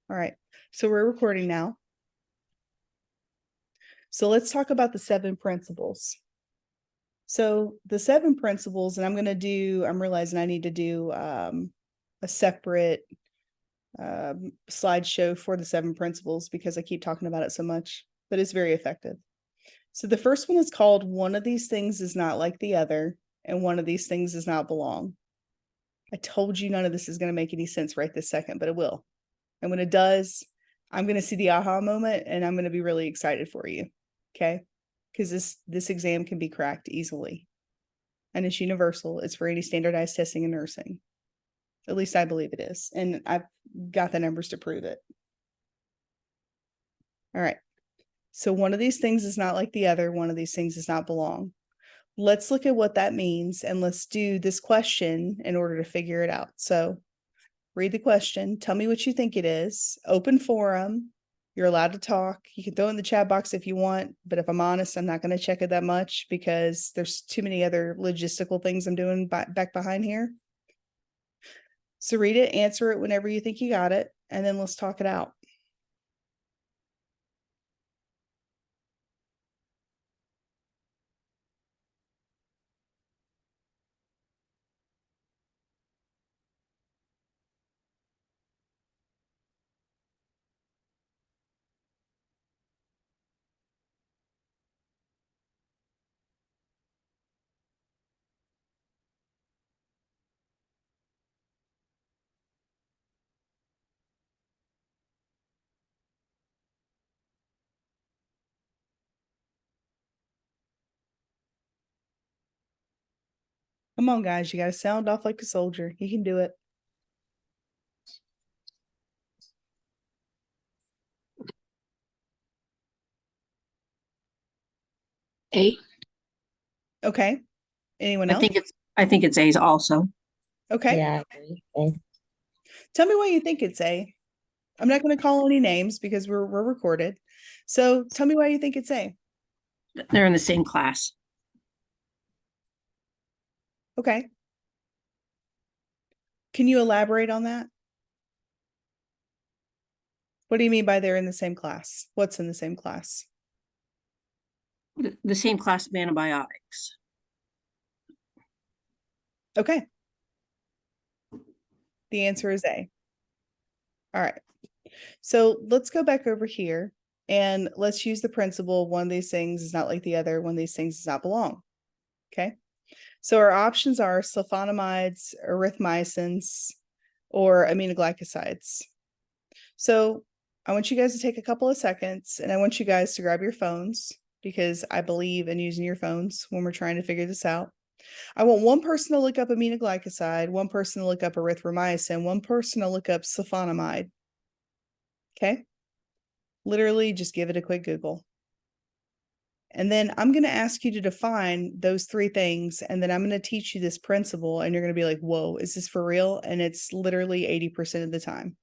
All right, so we're recording now. So let's talk about the 7 principles. So the 7 principles, and I'm realizing I need to do a separate slideshow for the 7 principles because I keep talking about it so much, but it's very effective. So the first one is called one of these things is not like the other, and one of these things does not belong. I told you none of this is going to make any sense right this second, but it will. And when it does, I'm going to see the aha moment and I'm going to be really excited for you. Okay. Because this exam can be cracked easily. And it's universal. It's for any standardized testing in nursing. At least I believe it is. And I've got the numbers to prove it. All right. So one of these things is not like the other. One of these things does not belong. Let's look at what that means. And let's do this question in order to figure it out. So read the question. Tell me what you think it is. Open forum. You're allowed to talk. You can throw it in the chat box if you want, but if I'm honest, I'm not going to check it that much because there's too many other logistical things I'm doing back behind here. So read it, answer it whenever you think you got it, and then let's talk it out. Come on, guys. You got to sound off like a soldier. You can do it. A. Okay. Anyone else? I think it's A's also. Okay. Yeah, I agree. Tell me why you think it's A. I'm not going to call any names because we're recorded. So tell me why you think it's A. They're in the same class. Okay. Can you elaborate on that? What do you mean by they're in the same class? What's in the same class? The same class of antibiotics. Okay. The answer is A. All right. So let's go back over here and let's use the principle one of these things is not like the other, one of these things does not belong. Okay. So our options are sulfonamides, erythromycins, or aminoglycosides. So I want you guys to take a couple of seconds and I want you guys to grab your phones because I believe in using your phones when we're trying to figure this out. I want one person to look up aminoglycoside, one person to look up erythromycin, one person to look up sulfonamide. Okay. Literally just give it a quick Google. And then I'm going to ask you to define those 3 things. And then I'm going to teach you this principle and you're going to be like, whoa, is this for real? And it's literally 80% of the time.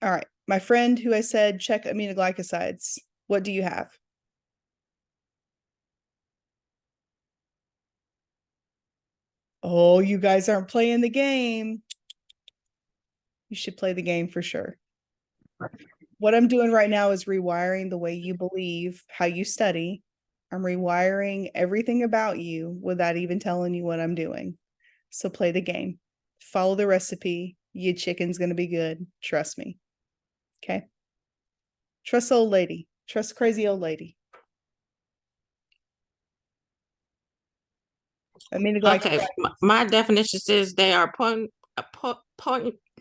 All right. My friend who I said check aminoglycosides. What do you have? Oh, you guys aren't playing the game. You should play the game for sure. What I'm doing right now is rewiring the way you believe, how you study. I'm rewiring everything about you without even telling you what I'm doing. So play the game. Follow the recipe. Your chicken's going to be good. Trust me. Okay. Trust the old lady. Trust the crazy old lady. I mean, like, Okay, my definition says they are potent,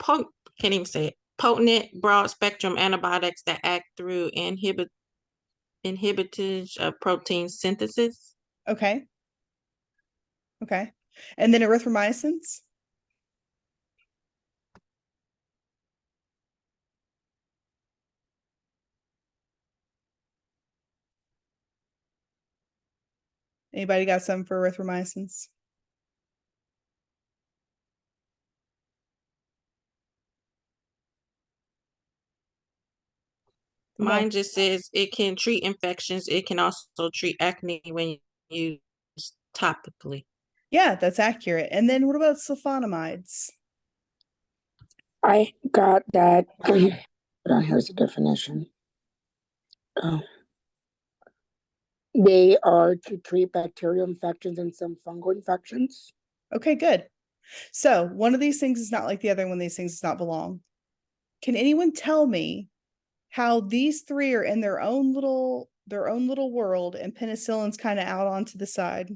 can't even say it. Potent, broad spectrum antibiotics that act through inhibitage of protein synthesis. okay. Okay. And then erythromycins. Anybody got some for erythromycins? Mine just says it can treat infections. It can also treat acne when used topically. Yeah, that's accurate. And then what about sulfonamides? I got that. Hold on, here's the definition. Oh. They are to treat bacterial infections and some fungal infections. Okay, good. So one of these things is not like the other, one of these things does not belong. Can anyone tell me how these three are in their own little world and penicillin's kind of out onto the side?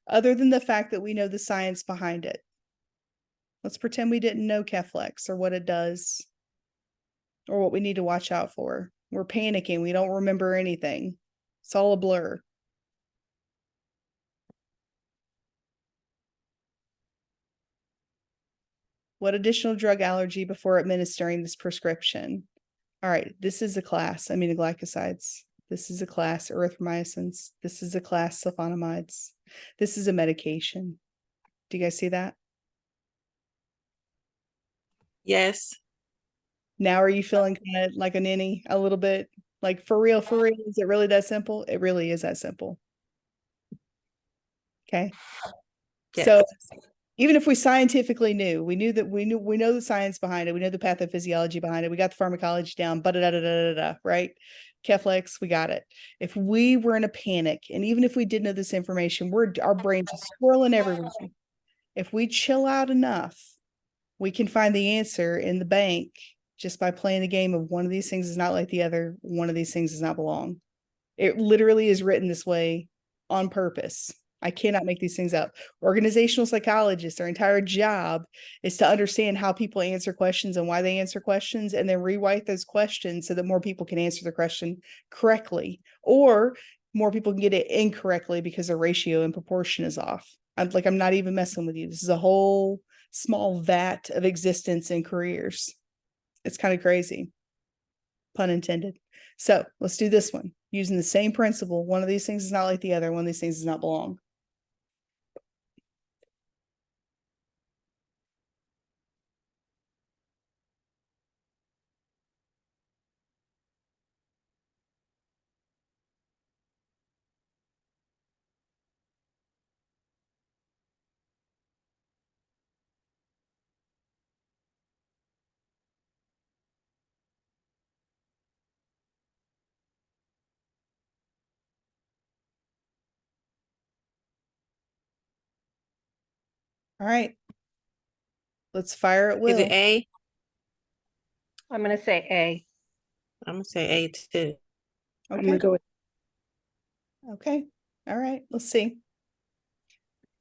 Other than the fact that we know the science behind it. Let's pretend we didn't know Keflex or what it does or what we need to watch out for. We're panicking. We don't remember anything. It's all a blur. What additional drug allergy before administering this prescription? All right, this is a class aminoglycosides. This is a class erythromycins. This is a class sulfonamides. This is a medication. Do you guys see that? Yes. Now are you feeling kind of like a ninny a little bit? Like for real, is it really that simple? It really is that simple. Okay. Yes. So even if we scientifically knew, we know the science behind it, we know the pathophysiology behind it, we got the pharmacology down, right? Keflex, we got it. If we were in a panic, and even if we did know this information, our brains are swirling everywhere. If we chill out enough, we can find the answer in the bank just by playing the game of one of these things is not like the other, one of these things does not belong. It literally is written this way on purpose. I cannot make these things up. Organizational psychologists, their entire job is to understand how people answer questions and why they answer questions, and then rewrite those questions so that more people can answer the question correctly, or more people can get it incorrectly because the ratio and proportion is off. I'm not even messing with you. This is a whole small vat of existence in careers. It's kind of crazy. Pun intended. So let's do this one using the same principle. One of these things is not like the other. One of these things does not belong. All right. Let's fire at Is will. it A? I'm gonna say A. I'm gonna say A too. I'm Okay. gonna go with Okay. All right. Let's see.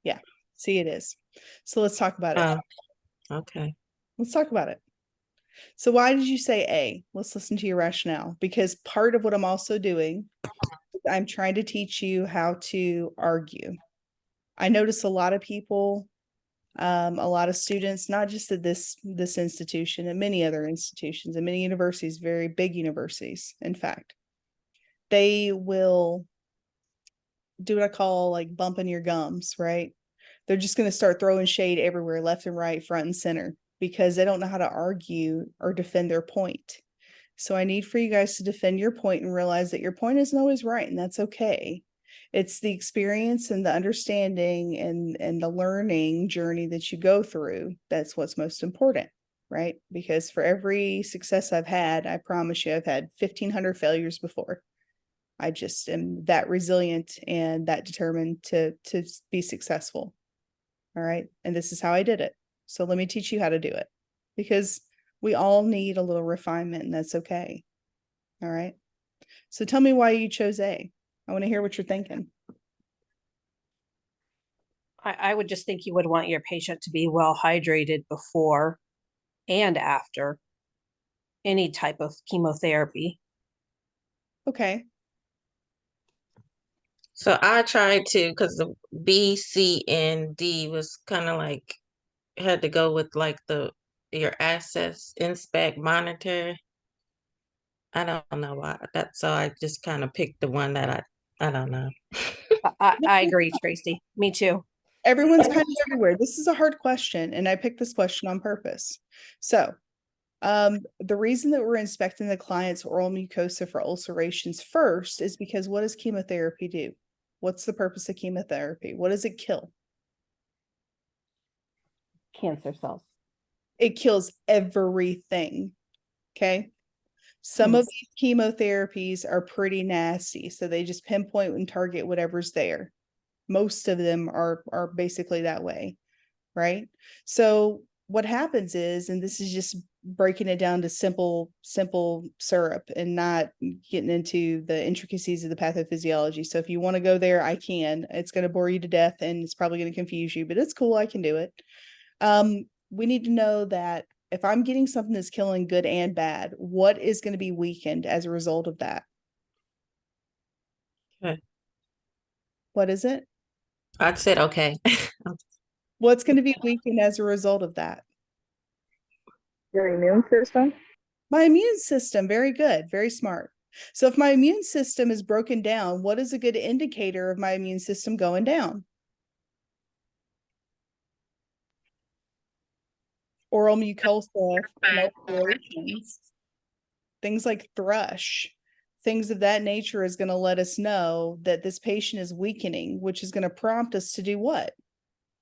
Yeah. See, it is. So let's talk about it. Okay. Let's talk about it. So why did you say A? Let's listen to your rationale, because part of what I'm also doing is I'm trying to teach you how to argue. I notice a lot of people, a lot of students, not just at this institution, and many other institutions and many universities, very big universities, in fact, they will do what I call like bumping your gums, right? They're just going to start throwing shade everywhere, left and right, front and center, because they don't know how to argue or defend their point. So I need for you guys to defend your point and realize that your point isn't always right, and that's okay. It's the experience and the understanding and the learning journey that you go through. That's what's most important, right? Because for every success I've had, I promise you, I've had 1,500 failures before. I just am that resilient and that determined to be successful. All right. And this is how I did it. So let me teach you how to do it, because we all need a little refinement, and that's okay. All right. So tell me why you chose A. I want to hear what you're thinking. I would just think you would want your patient to be well hydrated before and after any type of chemotherapy. Okay. So I tried to, because the B, C, and D was kind of like had to go with like your access, inspect, monitor. I don't know why that. So I just kind of picked the one that I don't know. I agree, Tracy. Me too. Everyone's kind of everywhere. This is a hard question, and I picked this question on purpose. So the reason that we're inspecting the client's oral mucosa for ulcerations first is because what does chemotherapy do? What's the purpose of chemotherapy? What does it kill? Cancer cells. It kills everything. Okay. Some of these chemotherapies are pretty nasty. So they just pinpoint and target whatever's there. Most of them are basically that way. Right. So what happens is, and this is just breaking it down to simple syrup and not getting into the intricacies of the pathophysiology. So if you want to go there, I can. It's going to bore you to death and it's probably going to confuse you, but it's cool. I can do it. We need to know that if I'm getting something that's killing good and bad, what is going to be weakened as a result of that? Okay. What is it? I said okay. What's going to be weakened as a result of that? Your immune system? My immune system. Very good. Very smart. So if my immune system is broken down, what is a good indicator of my immune system going down? Oral mucosa, ulcerations, things like thrush, things of that nature is going to let us know that this patient is weakening, which is going to prompt us to do what?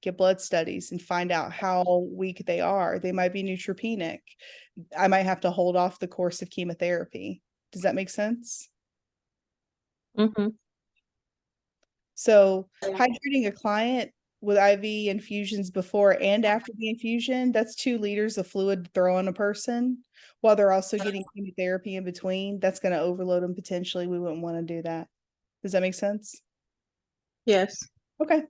Get blood studies and find out how weak they are. They might be neutropenic. I might have to hold off the course of chemotherapy. Does that make sense? Mm-hmm. So hydrating a client with IV infusions before and after the infusion, that's 2 liters of fluid to throw on a person while they're also getting chemotherapy in between. That's going to overload them potentially. We wouldn't want to do that. Does that make sense? Yes. Okay.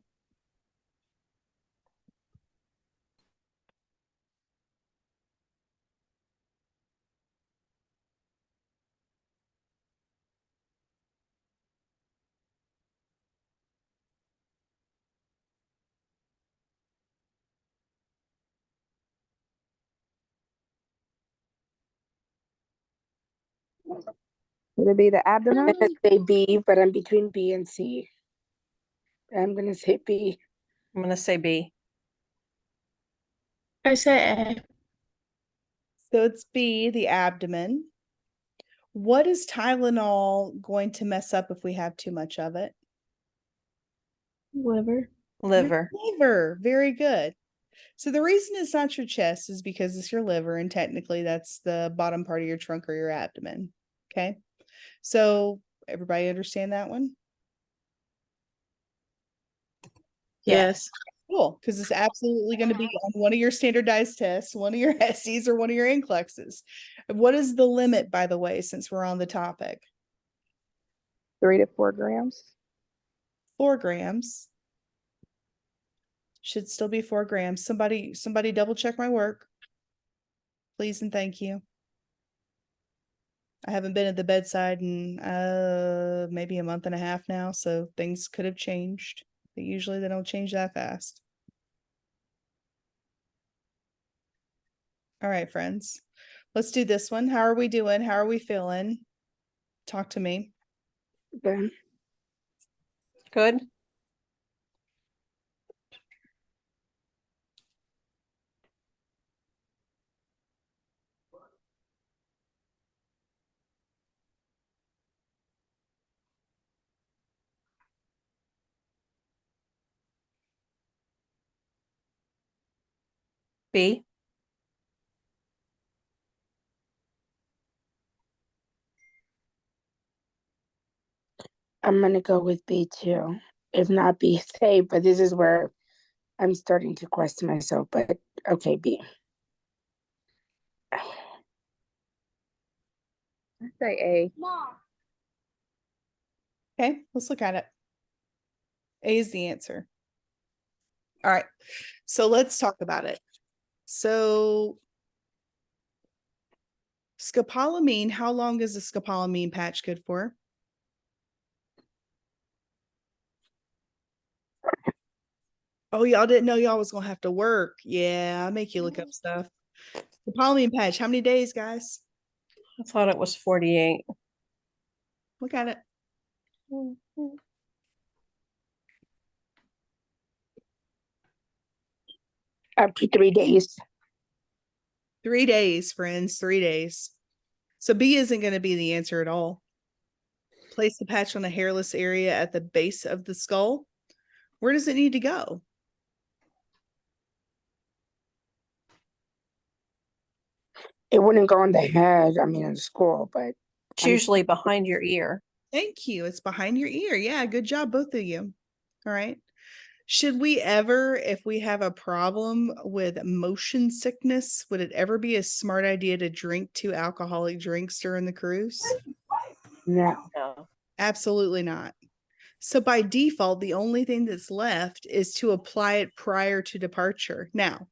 Would it be the I'm abdomen? gonna say B, but I'm between B and C. I'm gonna say B. I'm gonna say B. I say A. So it's B, the abdomen. What is Tylenol going to mess up if we have too much of it? Liver. Your Liver. liver. Very good. So the reason it's not your chest is because it's your liver, and technically that's the bottom part of your trunk or your abdomen. Okay. So everybody understand that one? Yes. Cool. Because it's absolutely going to be on one of your standardized tests, one of your HESIs, or one of your NCLEXs. What is the limit, by the way, since we're on the topic? 3 to 4 grams. 4 grams. Should still be 4 grams. Somebody double check my work. Please and thank you. I haven't been at the bedside in maybe a month and a half now, so things could have changed. But usually they don't change that fast. All right, friends. Let's do this one. How are we doing? How are we feeling? Talk to me. Then Good. B. I'm gonna go with B too. If not B, say, but this is where I'm starting to question myself. But okay, B. I say A. Okay, let's look at it. A is the answer. All right, so let's talk about it. So scopolamine, how long is a scopolamine patch good for? Oh, y'all didn't know y'all was gonna have to work. Yeah, I'll make you look up stuff. Scopolamine patch, how many days, guys? I thought it was 48. Look at it. Up to 3 days. 3 days, friends, 3 days. So B isn't going to be the answer at all. Place the patch on a hairless area at the base of the skull. Where does it need to go? It wouldn't go on the head, I mean, in school, but It's I'm- usually behind your ear. Thank you. It's behind your ear. Yeah, good job, both of you. All right. Should we ever, if we have a problem with motion sickness, would it ever be a smart idea to drink 2 alcoholic drinks during the cruise? no. No. Absolutely not. So by default, the only thing that's left is to apply it prior to departure. Now,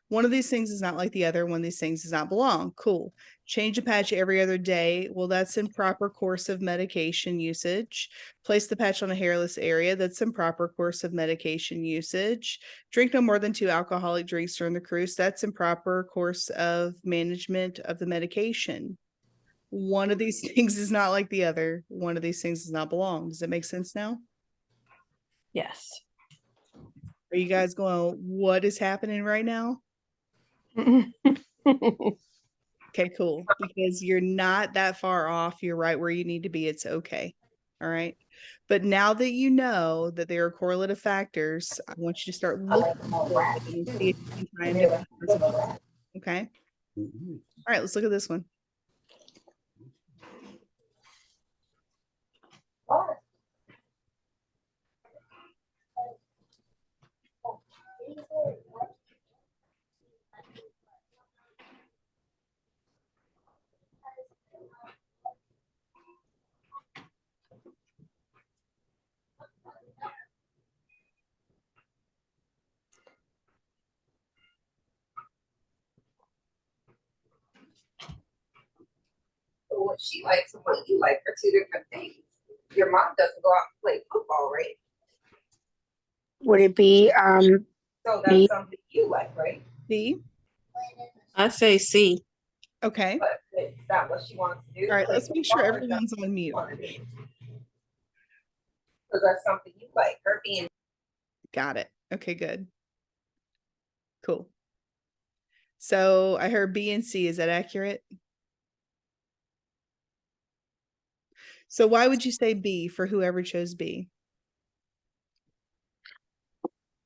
one of these things is not like the other. One of these things does not belong. Cool. Change the patch every other day. Well, that's improper course of medication usage. Place the patch on a hairless area. That's improper course of medication usage. Drink no more than 2 alcoholic drinks during the cruise. That's improper course of management of the medication. One of these things is not like the other. One of these things does not belong. Does that make sense now? Yes. Are you guys going, what is happening right now? Okay, cool. Because you're not that far off. You're right where you need to be. It's okay. All right. But now that you know that there are correlative factors, I want you to start looking for them and see if you can find different principles. Okay. All right, let's look at this one. What she likes and what you like are two different things. Your mom doesn't go out and play football, right? Would it be So that's Me- something you like, right? B. I say C. Okay. But is that what she wants to do? All right, Play let's make sure football, or everyone's on mute. because that's something you like. Her being Got it. Okay, good. Cool. So I heard B and C. Is that accurate? So why would you say B for whoever chose B?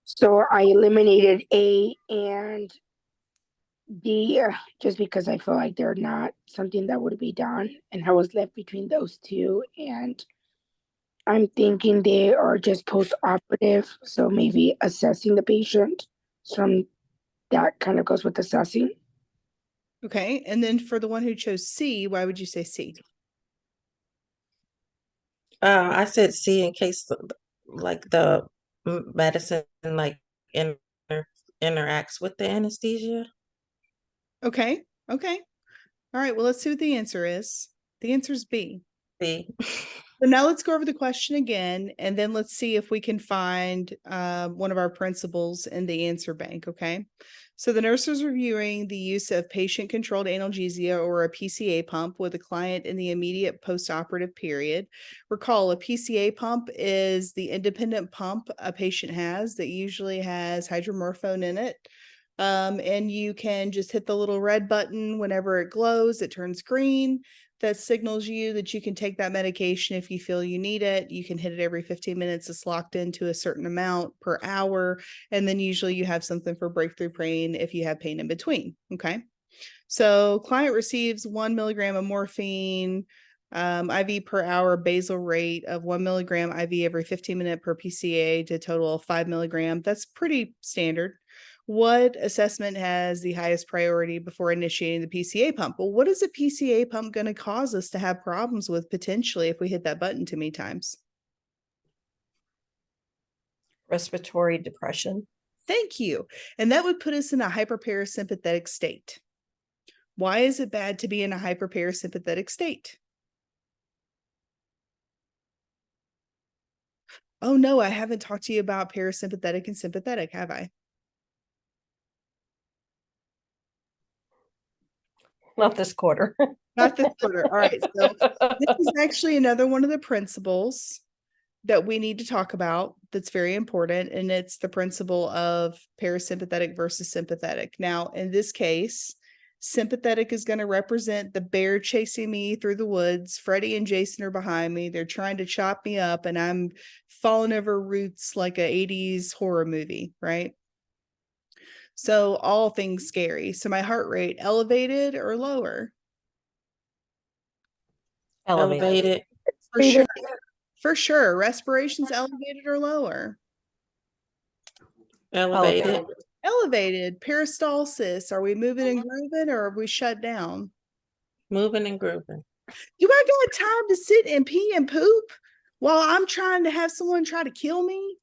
so I eliminated A and D just because I feel like they're not something that would be done, and I was left between those two, and I'm thinking they are just post-operative, so maybe assessing the patient. So that kind of goes with assessing. Okay. And then for the one who chose C, why would you say C? I said C in case like the medicine like interacts with the anesthesia. Okay. Okay. All right. Well, let's see what the answer is. The answer is B. B. So now let's go over the question again, and then let's see if we can find one of our principles in the answer bank, okay? So the nurse is reviewing the use of patient-controlled analgesia or a PCA pump with a client in the immediate post-operative period. Recall, a PCA pump is the independent pump a patient has that usually has hydromorphone in it. And you can just hit the little red button whenever it glows, it turns green. That signals you that you can take that medication if you feel you need it. You can hit it every 15 minutes. It's locked into a certain amount per hour. And then usually you have something for breakthrough pain if you have pain in between. Okay. So client receives 1 milligram of morphine, IV per hour, basal rate of 1 milligram IV every 15 minutes per PCA to a total of 5 milligram. That's pretty standard. What assessment has the highest priority before initiating the PCA pump? Well, what is a PCA pump going to cause us to have problems with potentially if we hit that button too many times? Respiratory depression. Thank you. And that would put us in a hyperparasympathetic state. Why is it bad to be in a hyperparasympathetic state? Oh no, I haven't talked to you about parasympathetic and sympathetic, have I? Not this quarter. Not this quarter. All right. So this is actually another one of the principles that we need to talk about that's very important. And it's the principle of parasympathetic versus sympathetic. Now, in this case, sympathetic is going to represent the bear chasing me through the woods. Freddie and Jason are behind me. They're trying to chop me up and I'm falling over roots like a 80s horror movie, right? So all things scary. So my heart rate elevated or lower? Elevated. For sure. For sure. Respiration's elevated or lower? Elevated. Elevated. Peristalsis. Are we moving and grooving or are we shut down? Moving and grooving. You got time to sit and pee and poop while I'm trying to have someone try to kill me?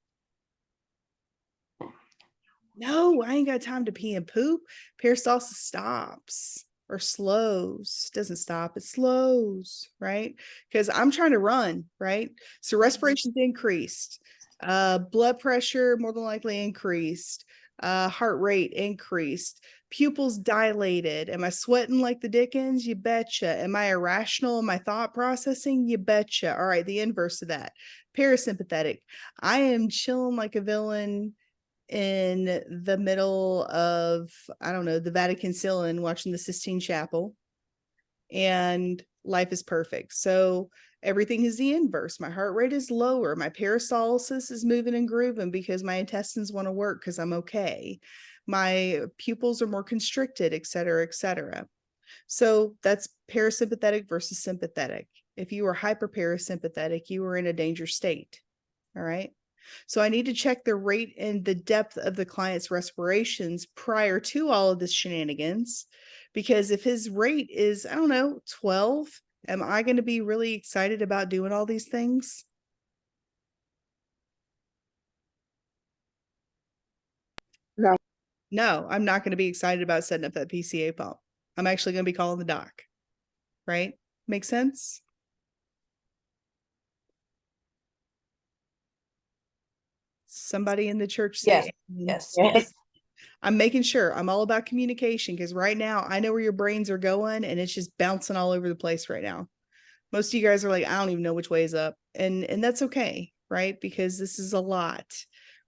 No, I ain't got time to pee and poop. Peristalsis stops or slows. Doesn't stop, it slows, right? Because I'm trying to run, right? So respiration's increased. Blood pressure more than likely increased. Heart rate increased. Pupils dilated. Am I sweating like the Dickens? You betcha. Am I irrational in my thought processing? You betcha. All right, the inverse of that. Parasympathetic. I am chilling like a villain in the middle of, I don't know, the Vatican ceiling watching the Sistine Chapel, and life is perfect. So everything is the inverse. My heart rate is lower. My peristalsis is moving and grooving because my intestines want to work because I'm okay. My pupils are more constricted, et cetera, et cetera. So that's parasympathetic versus sympathetic. If you are hyperparasympathetic, you are in a danger state. All right. So I need to check the rate and the depth of the client's respirations prior to all of this shenanigans, because if his rate is, I don't know, 12, am I going to be really excited about doing all these things? No. No, I'm not going to be excited about setting up that PCA pump. I'm actually going to be calling the doc, right? Make sense? Somebody in the church say Yes. amen. Yes. Yes. I'm making sure. I'm all about communication because right now I know where your brains are going and it's just bouncing all over the place right now. Most of you guys are like, I don't even know which way is up. And that's okay, right? Because this is a lot.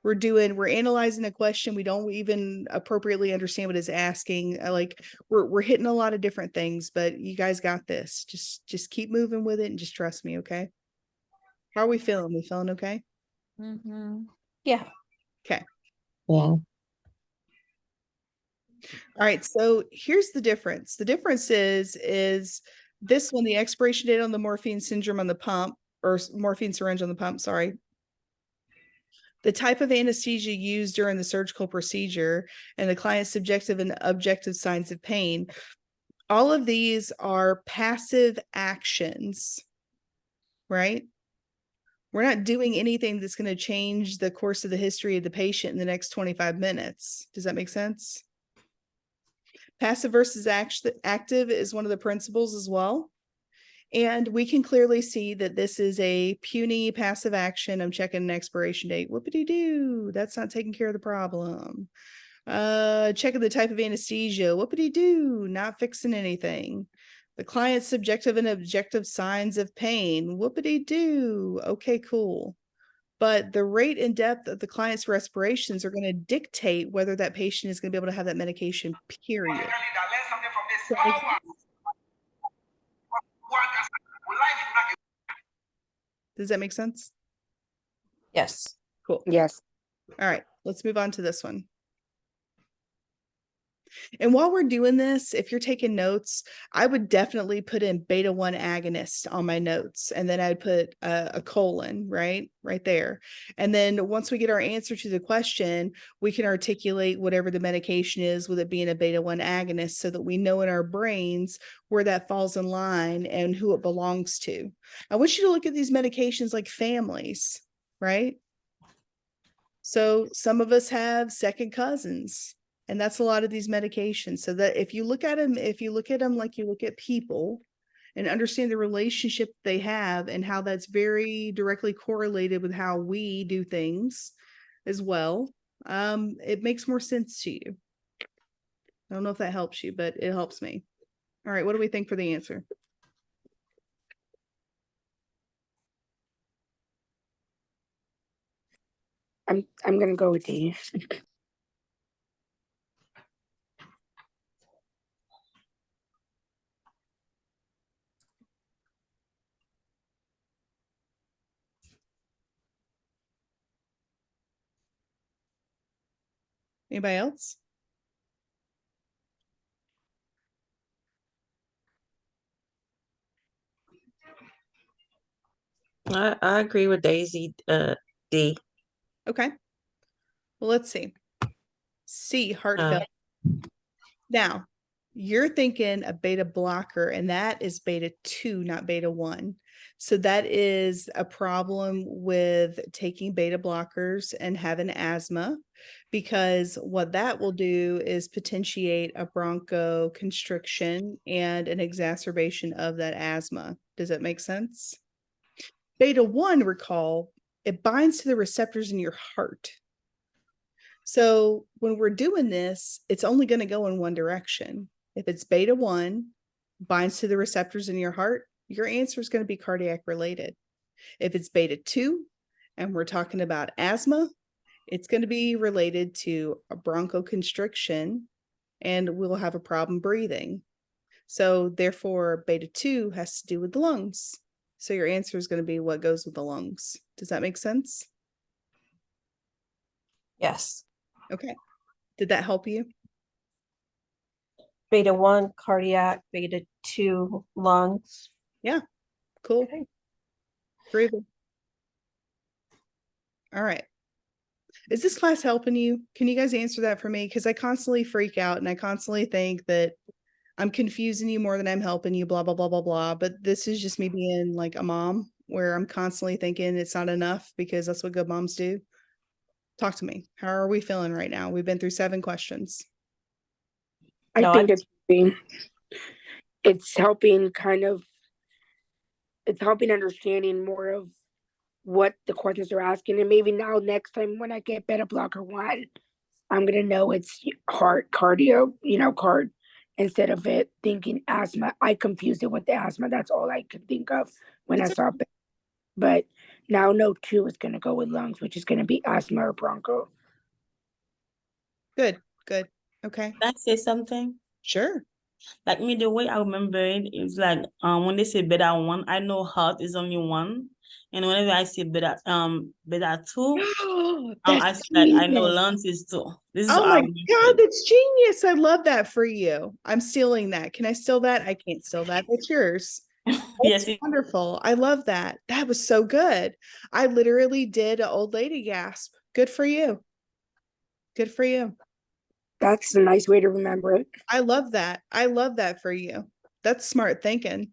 We're analyzing a question. We don't even appropriately understand what it's asking. Like we're hitting a lot of different things, but you guys got this. Just keep moving with it and just trust me, okay? How are we feeling? We feeling okay? Yeah. Okay. Yeah. All right, so here's the difference. The difference is this one, the expiration date on the morphine syndrome on the pump, or morphine syringe on the pump, sorry. The type of anesthesia used during the surgical procedure and the client's subjective and objective signs of pain. All of these are passive actions, right? We're not doing anything that's going to change the course of the history of the patient in the next 25 minutes. Does that make sense? Passive versus active is one of the principles as well. And we can clearly see that this is a puny passive action. I'm checking an expiration date. Whoopity-doo. That's not taking care of the problem. Checking the type of anesthesia. Whoopity-doo. Not fixing anything. The client's subjective and objective signs of pain. Whoopity-doo. Okay, cool. But the rate and depth of the client's respirations are going to dictate whether that patient is going to be able to have that medication, period. Does that make sense? Yes. Cool. Yes. All right, let's move on to this one. And while we're doing this, if you're taking notes, I would definitely put in beta 1 agonist on my notes. And then I'd put a colon, right there. And then once we get our answer to the question, we can articulate whatever the medication is with it being a beta 1 agonist so that we know in our brains where that falls in line and who it belongs to. I want you to look at these medications like families, right? So some of us have second cousins. And that's a lot of these medications. So that if you look at them like you look at people and understand the relationship they have and how that's very directly correlated with how we do things as well, it makes more sense to you. I don't know if that helps you, but it helps me. All right, what do we think for the answer? I'm gonna go with D. Anybody else? I agree with Daisy, D. Okay. Well, let's see. C, heart Uh, failure. Now, you're thinking a beta blocker, and that is beta 2, not beta 1. So that is a problem with taking beta blockers and having asthma, because what that will do is potentiate a bronchoconstriction and an exacerbation of that asthma. Does that make sense? Beta 1, recall, it binds to the receptors in your heart. So when we're doing this, it's only going to go in one direction. If it's beta 1, binds to the receptors in your heart, your answer is going to be cardiac related. If it's beta 2, and we're talking about asthma, it's going to be related to a bronchoconstriction, and we'll have a problem breathing. So therefore, beta 2 has to do with the lungs. So your answer is going to be what goes with the lungs. Does that make sense? Yes. Okay. Did that help you? Beta 1, cardiac, beta 2, lungs. Yeah. Cool. Okay. Groovy. All right. Is this class helping you? Can you guys answer that for me? Because I constantly freak out and I constantly think that I'm confusing you more than I'm helping you, blah, blah, blah, blah, blah. But this is just me being like a mom where I'm constantly thinking it's not enough because that's what good moms do. Talk to me. How are we feeling right now? We've been through 7 questions. I No, think it's helping it's helping understanding more of what the questions are asking. And maybe now next time when I get beta blocker 1, I'm gonna know it's heart cardio, card, instead of it thinking asthma. I confused it with the asthma. That's all I could think of when I It's saw it. But now no 2 is gonna go with lungs, which is gonna be asthma or broncho. good. Good. Okay. Can I say something? Sure. Like me, the way I remember it, it's like when they say beta 1, I know heart is only 1. And whenever I say beta 2, That's I said I know genius. lungs is 2. This is Oh how I my remember God, it. that's genius. I love that for you. I'm stealing that. Can I steal that? I can't steal that. It's yours. Yes, That's wonderful. I love that. That was so good. I literally did an old lady gasp. Good for you. Good for you. That's a nice way to remember it. I love that. I love that for you. That's smart thinking.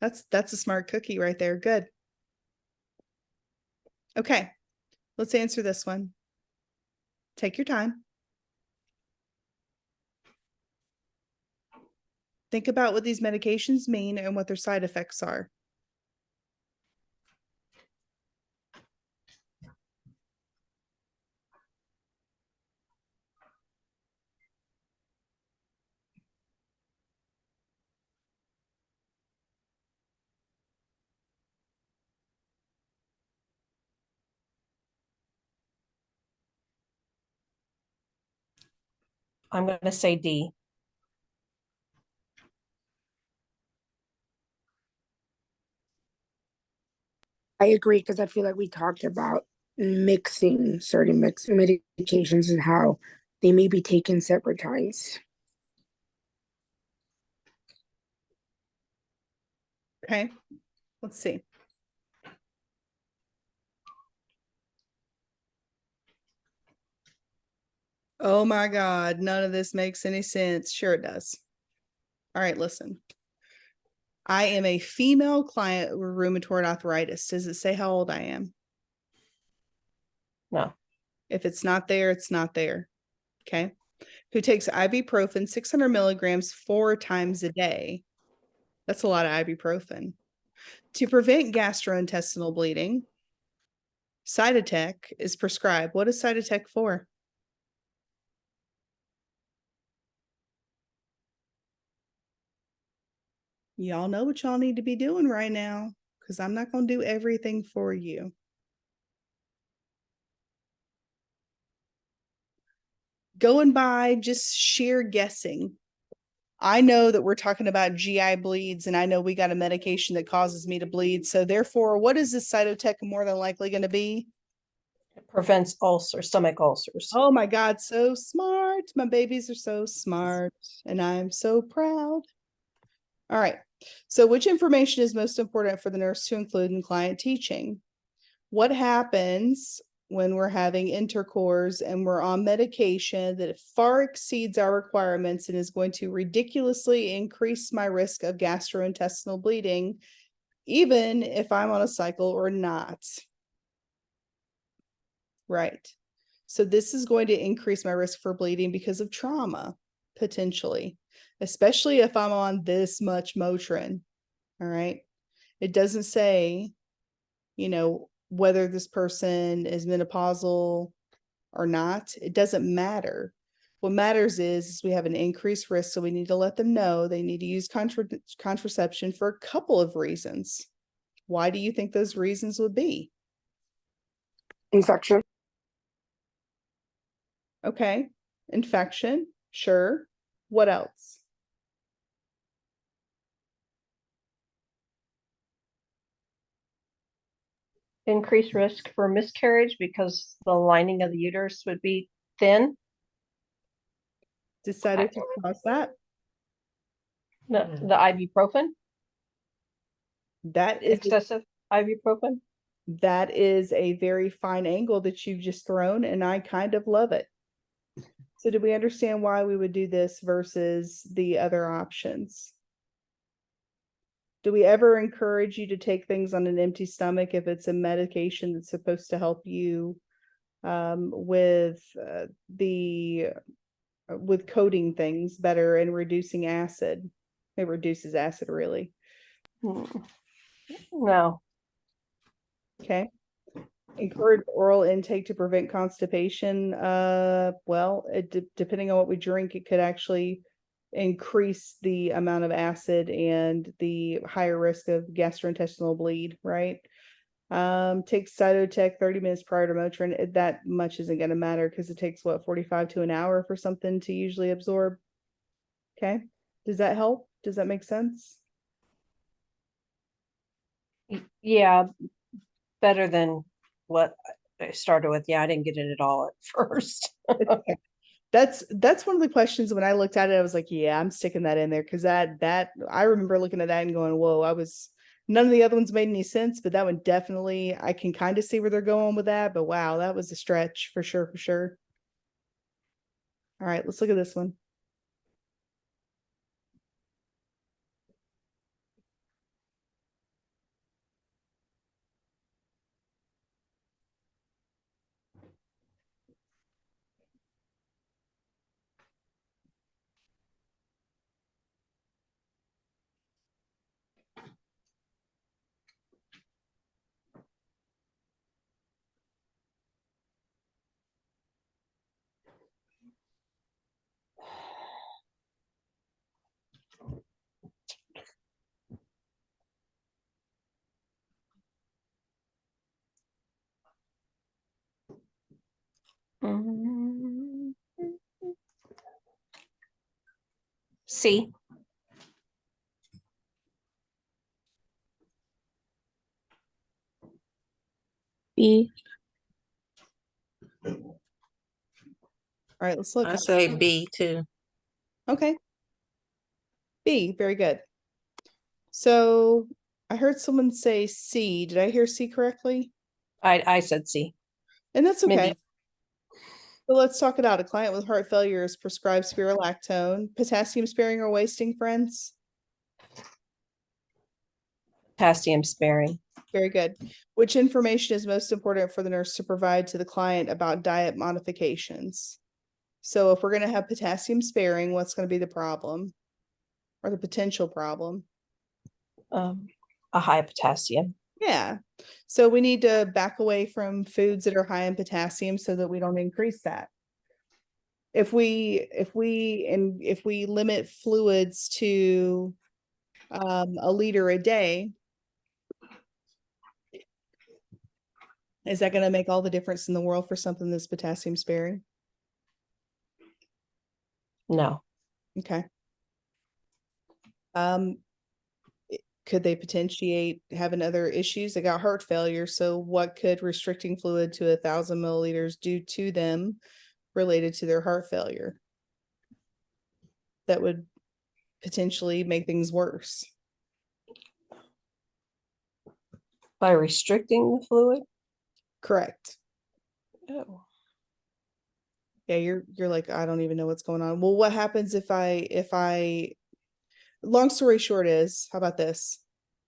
That's a smart cookie right there. Good. Okay. Let's answer this one. Take your time. Think about what these medications mean and what their side effects are. I'm going to say D. I agree because I feel like we talked about mixing certain medications and how they may be taken separate times. Okay. Let's see. Oh my God, none of this makes any sense. Sure it does. All right, listen. I am a female client with rheumatoid arthritis. Does it say how old I am? No. If it's not there, it's not there. Okay. Who takes ibuprofen 600 milligrams 4 times a day. That's a lot of ibuprofen. To prevent gastrointestinal bleeding, Cytotec is prescribed. What is Cytotec for? Y'all know what y'all need to be doing right now, because I'm not going to do everything for you. Going by just sheer guessing, I know that we're talking about GI bleeds, and I know we got a medication that causes me to bleed. So therefore, what is this Cytotec more than likely going to be? It prevents ulcers, stomach ulcers. Oh my God, so smart. My babies are so smart, and I'm so proud. All right. So which information is most important for the nurse to include in client teaching? What happens when we're having intercourse and we're on medication that far exceeds our requirements and is going to ridiculously increase my risk of gastrointestinal bleeding, even if I'm on a cycle or not? Right. So this is going to increase my risk for bleeding because of trauma, potentially, especially if I'm on this much Motrin. All right. It doesn't say, you know, whether this person is menopausal or not. It doesn't matter. What matters is we have an increased risk, so we need to let them know they need to use contraception for a couple of reasons. Why do you think those reasons would be? Infection. Okay, infection, sure. What else? Increased risk for miscarriage because the lining of the uterus would be thin. Decided to cause that? The ibuprofen, That is excessive ibuprofen. that is a very fine angle that you've just thrown, and I kind of love it. So do we understand why we would do this versus the other options? Do we ever encourage you to take things on an empty stomach if it's a medication that's supposed to help you with with coating things better and reducing acid? It reduces acid, really. No. Okay. Encourage oral intake to prevent constipation. Well, depending on what we drink, it could actually increase the amount of acid and the higher risk of gastrointestinal bleed, right? Take Cytotec 30 minutes prior to Motrin. That much isn't going to matter because it takes what, 45 to an hour for something to usually absorb. Okay. Does that help? Does that make sense? Yeah, better than what I started with. Yeah, I didn't get it at all at first. Okay. That's one of the questions when I looked at it, I was like, yeah, I'm sticking that in there because that I remember looking at that and going, whoa, none of the other ones made any sense, but that one definitely, I can kind of see where they're going with that, but wow, that was a stretch for sure, for sure. All right, let's look at this one. C. B. All right, let's look. I say B too. Okay. B, very good. So I heard someone say C. Did I hear C correctly? I said C. And that's okay. Mindy. So let's talk it out. A client with heart failure is prescribed spirulactone, potassium sparing or wasting, friends? Potassium sparing. Very good. Which information is most important for the nurse to provide to the client about diet modifications? So if we're going to have potassium sparing, what's going to be the problem or the potential problem? A high potassium. Yeah. So we need to back away from foods that are high in potassium so that we don't increase that. If we limit fluids to 1 liter a day, is that going to make all the difference in the world for something that's potassium sparing? No. Okay. Could they potentiate having other issues? They got heart failure. So what could restricting fluid to 1,000 milliliters do to them related to their heart failure? That would potentially make things worse. By restricting the fluid? Correct. Oh. Yeah, you're like, I don't even know what's going on. Well, what happens if I long story short is, how about this?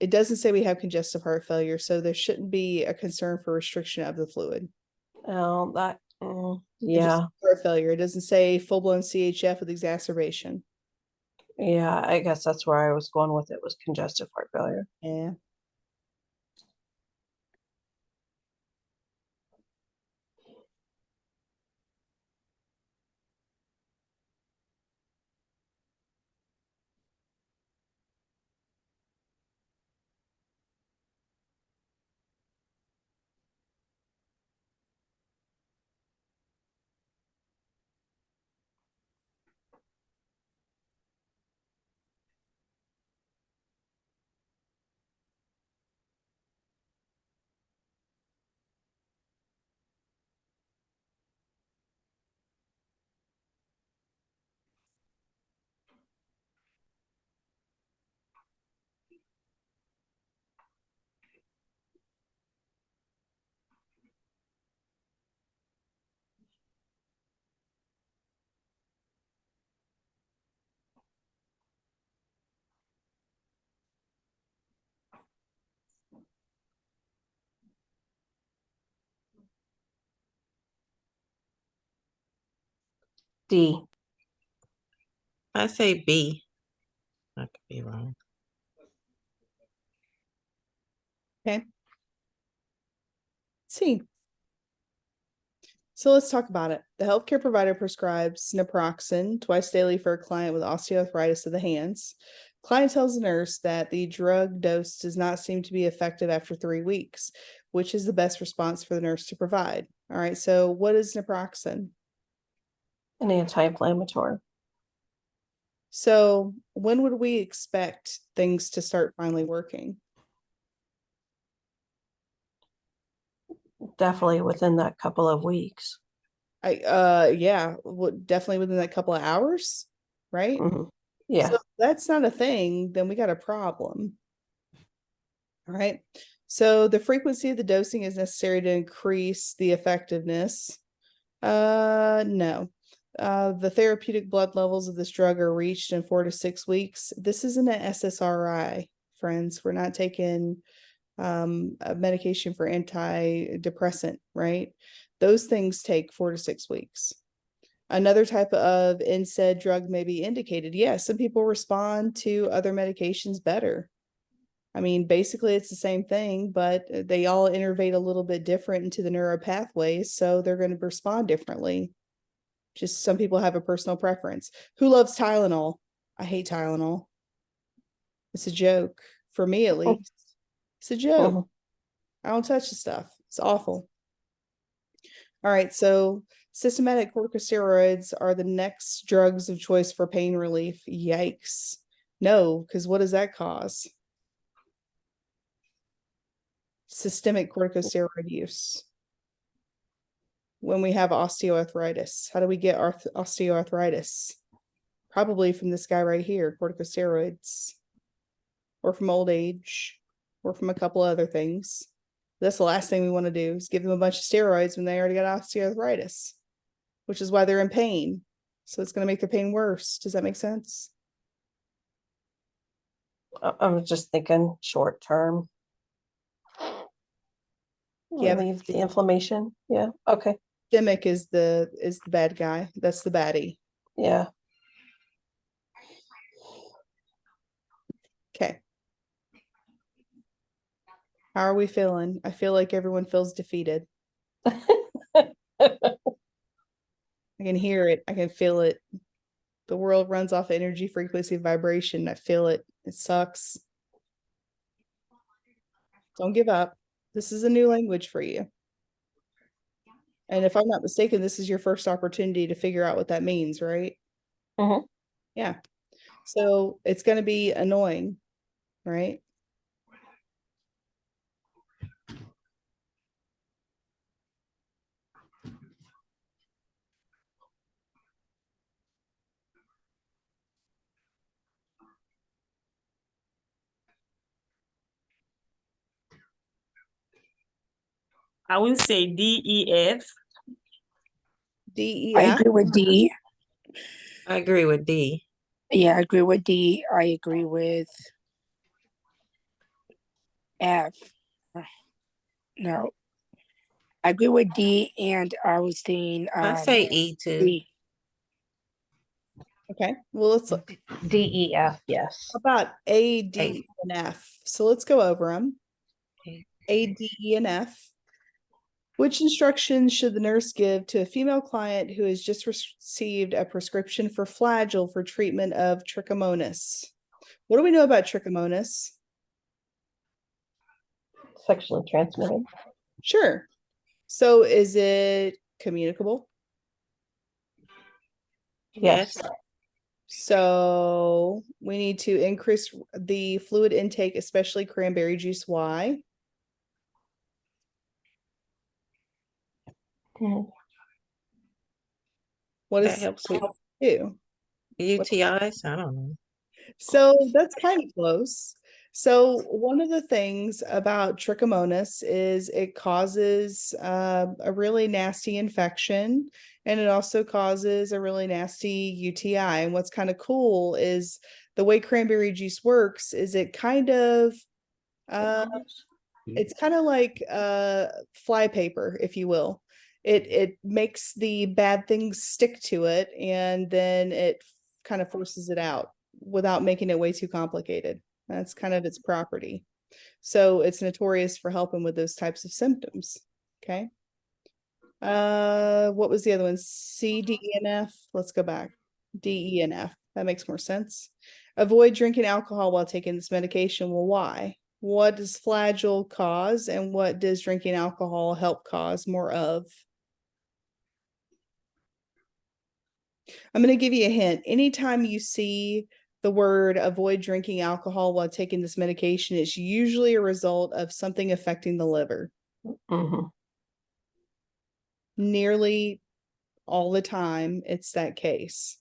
It doesn't say we have congestive heart failure, so there shouldn't be a concern for restriction of the fluid. Oh, that, It just yeah, heart failure. It doesn't say full-blown CHF with exacerbation. yeah, I guess that's where I was going with it, was congestive heart failure. Yeah. D. I say B. I could be wrong. Okay. C. So let's talk about it. The healthcare provider prescribes naproxen twice daily for a client with osteoarthritis of the hands. Client tells the nurse that the drug dose does not seem to be effective after 3 weeks, which is the best response for the nurse to provide. All right, so what is naproxen? An anti-inflammatory. So when would we expect things to start finally working? Definitely within that couple of weeks. Yeah, definitely within that couple of hours, right? Yeah, So if that's not a thing, then we got a problem. All right. So the frequency of the dosing is necessary to increase the effectiveness. No. The therapeutic blood levels of this drug are reached in 4 to 6 weeks. This isn't an SSRI, friends. We're not taking a medication for antidepressant, right? Those things take 4 to 6 weeks. Another type of NSAID drug may be indicated. Yes, some people respond to other medications better. I mean, basically it's the same thing, but they all innervate a little bit different into the neural pathways, so they're going to respond differently. Just some people have a personal preference. Who loves Tylenol? I hate Tylenol. It's a joke. For me, at least. It's a joke. I don't touch the stuff. It's awful. All right, so systematic corticosteroids are the next drugs of choice for pain relief. Yikes. No, because what does that cause? Systemic corticosteroid use. When we have osteoarthritis, how do we get osteoarthritis? Probably from this guy right here, corticosteroids, or from old age, or from a couple other things. That's the last thing we want to do, is give them a bunch of steroids when they already got osteoarthritis, which is why they're in pain. So it's going to make the pain worse. Does that make sense? I'm just thinking short term. Yeah. Relieve the inflammation. Yeah, okay. Systemic is the bad guy. That's the baddie. Yeah. Okay. How are we feeling? I feel like everyone feels defeated. I can hear it. I can feel it. The world runs off energy, frequency, vibration. I feel it. It sucks. Don't give up. This is a new language for you. And if I'm not mistaken, this is your first opportunity to figure out what that means, right? Yeah. So it's going to be annoying, right? I will say D, E, F. D, E, I F. agree with D. I agree with D. Yeah, I agree with D. I agree with F. No, I agree with D, and I was saying I say E too. D. Okay, well, let's look. D, E, F, yes. How about A, D, and F? So let's go over them. Okay. A, D, E, and F. Which instructions should the nurse give to a female client who has just received a prescription for Flagyl for treatment of trichomonas? What do we know about trichomonas? Sexually transmitted. Sure. So is it communicable? Yes. So we need to increase the fluid intake, especially cranberry juice. Why? Mhm. What That does helps with do? UTIs. I don't know. So that's kind of close. So one of the things about trichomonas is it causes a really nasty infection, and it also causes a really nasty UTI. And what's kind of cool is the way cranberry juice works is it kind of it's kind of like flypaper, if you will. It makes the bad things stick to it, and then it kind of forces it out without making it way too complicated. That's kind of its property. So it's notorious for helping with those types of symptoms. Okay. What was the other one? C, D, E, and F. Let's go back. D, E, and F. That makes more sense. Avoid drinking alcohol while taking this medication. Well, why? What does Flagyl cause, and what does drinking alcohol help cause more of? I'm going to give you a hint. Anytime you see the word avoid drinking alcohol while taking this medication, it's usually a result of something affecting the liver. Mhm. Nearly all the time, it's that case.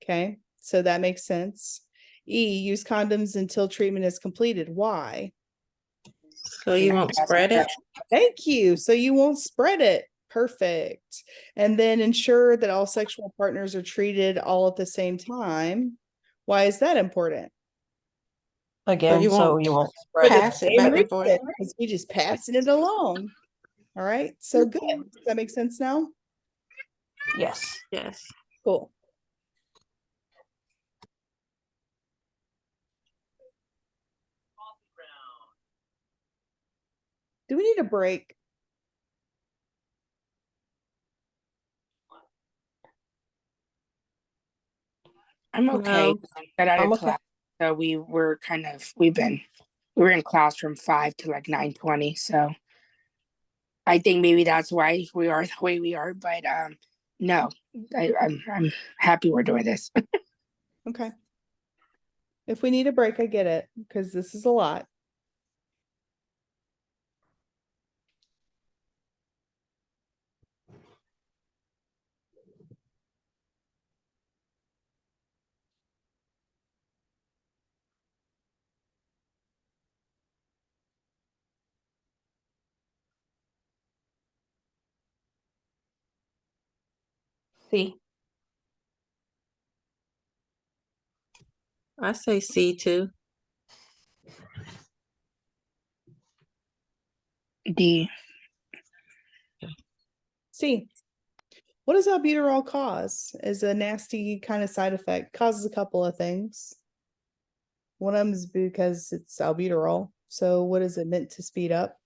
Okay, so that makes sense. E, use condoms until treatment is completed. Why? So you won't spread it? Thank you. So you won't spread it. Perfect. And then ensure that all sexual partners are treated all at the same time. Why is that important? Again, you so won't you won't spread it. pass it back and forth. Because we just passing it along. All right. So good. Does that make sense now? Yes. Yes. Cool. Do we need a break? I'm okay. No. Got out I'm of okay. class, so we were we were in class from 5 to like 9:20. So I think maybe that's why we are the way we are. But no, I'm happy we're doing this. Okay. If we need a break, I get it, because this is a lot. C. I say C too. D. C. What does albuterol cause? Is a nasty kind of side effect. Causes a couple of things. One of them is because it's albuterol. So what is it meant to speed up?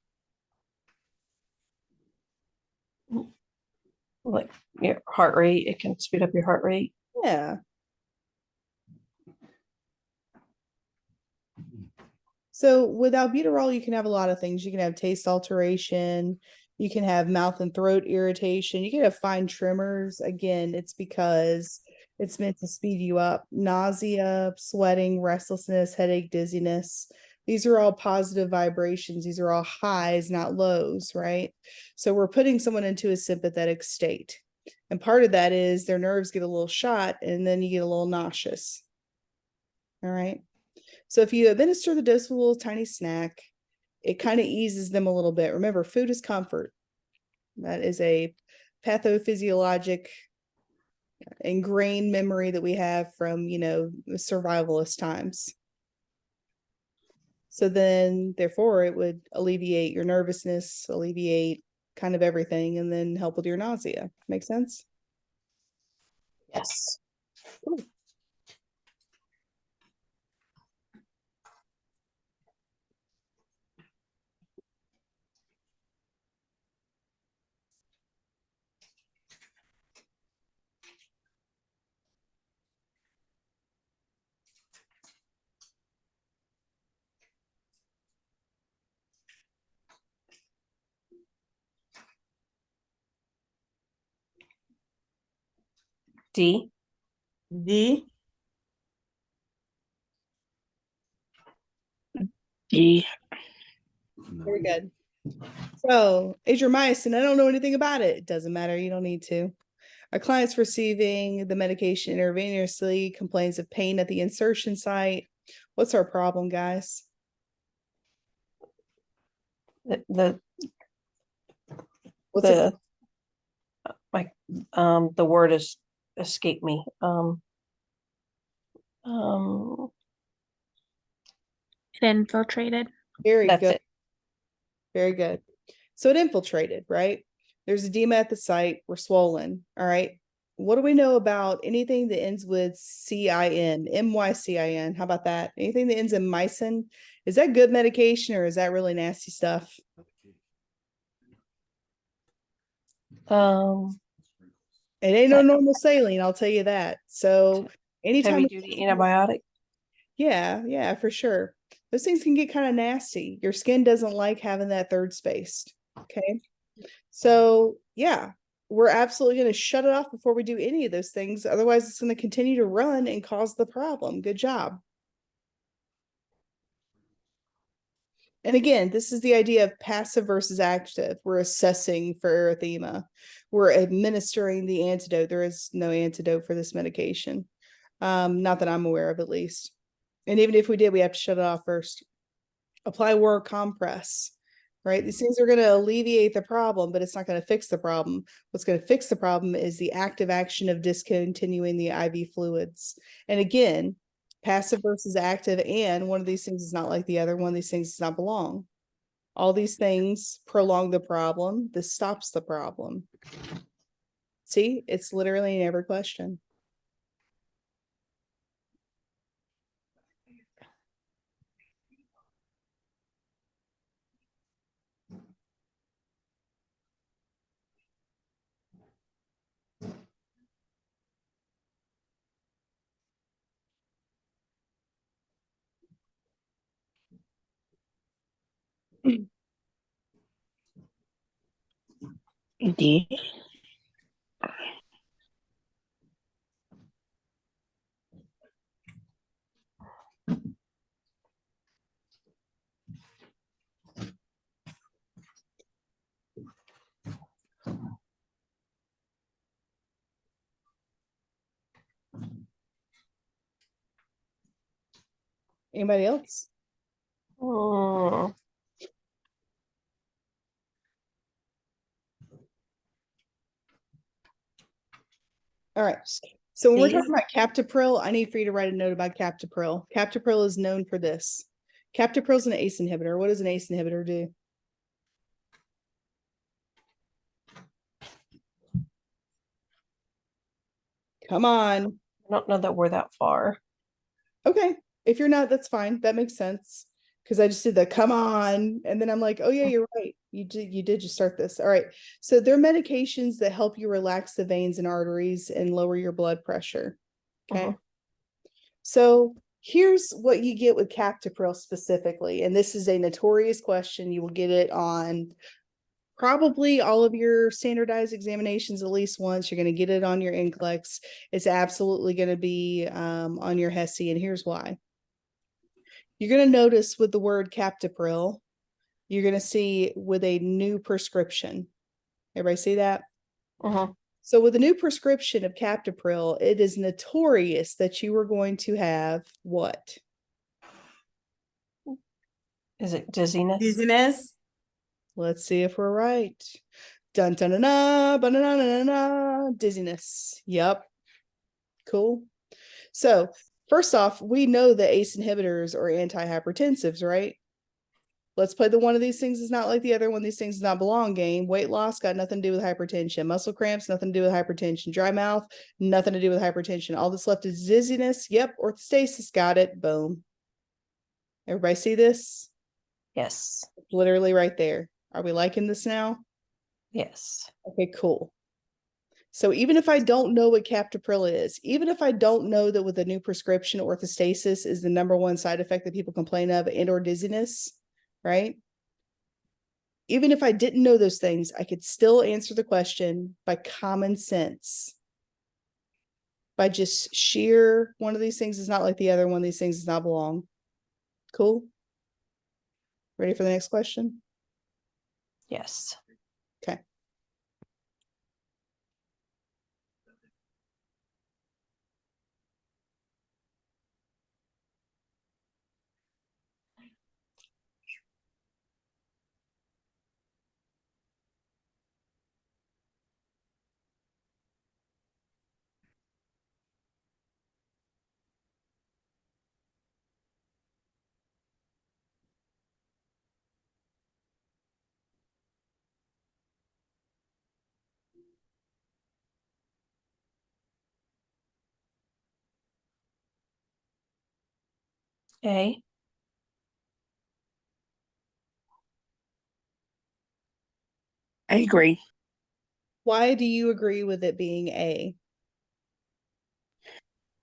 Like your heart rate, it can speed up your heart rate. Yeah. So with albuterol, you can have a lot of things. You can have taste alteration. You can have mouth and throat irritation. You can have fine tremors. Again, it's because it's meant to speed you up. Nausea, sweating, restlessness, headache, dizziness. These are all positive vibrations. These are all highs, not lows, right? So we're putting someone into a sympathetic state. And part of that is their nerves get a little shot, and then you get a little nauseous. All right. So if you administer the dose with a little tiny snack, it kind of eases them a little bit. Remember, food is comfort. That is a pathophysiologic ingrained memory that we have from, survivalist times. So then, therefore, it would alleviate your nervousness, alleviate kind of everything, and then help with your nausea. Make sense? Yes. D. D. D. Very good. So, adriamycin, I don't know anything about it. It doesn't matter. You don't need to. Our client's receiving the medication intravenously, complains of pain at the insertion site. What's our problem, guys? The What's it? the like the word is escaped me. It infiltrated. Very That's good. it. Very good. So it infiltrated, right? There's edema at the site. We're swollen. All right. What do we know about anything that ends with CIN, MYCIN? How about that? Anything that ends in mycin? Is that good medication or is that really nasty stuff? It ain't no normal saline, I'll tell you that. So anytime Heavy duty antibiotic. yeah, for sure. Those things can get kind of nasty. Your skin doesn't like having that third space. Okay. So yeah, we're absolutely going to shut it off before we do any of those things. Otherwise, it's going to continue to run and cause the problem. Good job. And again, this is the idea of passive versus active. We're assessing for erythema. We're administering the antidote. There is no antidote for this medication. Not that I'm aware of, at least. And even if we did, we have to shut it off first. Apply word compress, right? These things are going to alleviate the problem, but it's not going to fix the problem. What's going to fix the problem is the active action of discontinuing the IV fluids. And again, passive versus active, and one of these things is not like the other. One of these things does not belong. All these things prolong the problem. This stops the problem. See, it's literally in every question. D. Anybody else? Mm, All right. So when we're C. talking about captopril, I need for you to write a note about captopril. Captopril is known for this. Captopril is an ACE inhibitor. What does an ACE inhibitor do? Come on. I don't know that we're that far. Okay. If you're not, that's fine. That makes sense. Because I just did the come on. And then I'm like, oh yeah, you're right. You did just start this. All right. So they're medications that help you relax the veins and arteries and lower your blood pressure. Okay. So here's what you get with captopril specifically. And this is a notorious question. You will get it on probably all of your standardized examinations at least once. You're going to get it on your NCLEX. It's absolutely going to be on your HESI. And here's why. You're going to notice with the word captopril, you're going to see with a new prescription. Everybody see that? So with a new prescription of captopril, it is notorious that you are going to have what? Is it dizziness? Dizziness. Let's see if we're right. Dun dun dun dun, ba-na-na-na-na, dizziness. Yep. Cool. So first off, we know that ACE inhibitors are antihypertensives, right? Let's play the one of these things is not like the other, one of these things does not belong game. Weight loss got nothing to do with hypertension. Muscle cramps, nothing to do with hypertension. Dry mouth, nothing to do with hypertension. All that's left is dizziness. Yep. Orthostasis, got it. Boom. Everybody see this? Yes. Literally right there. Are we liking this now? Yes. Okay, cool. So even if I don't know what captopril is, even if I don't know that with a new prescription, orthostasis is the #1 side effect that people complain of and or dizziness, right? Even if I didn't know those things, I could still answer the question by common sense. By just sheer, one of these things is not like the other, one of these things does not belong. Cool? Ready for the next question? Yes. Okay. A. I agree. Why do you agree with it being A?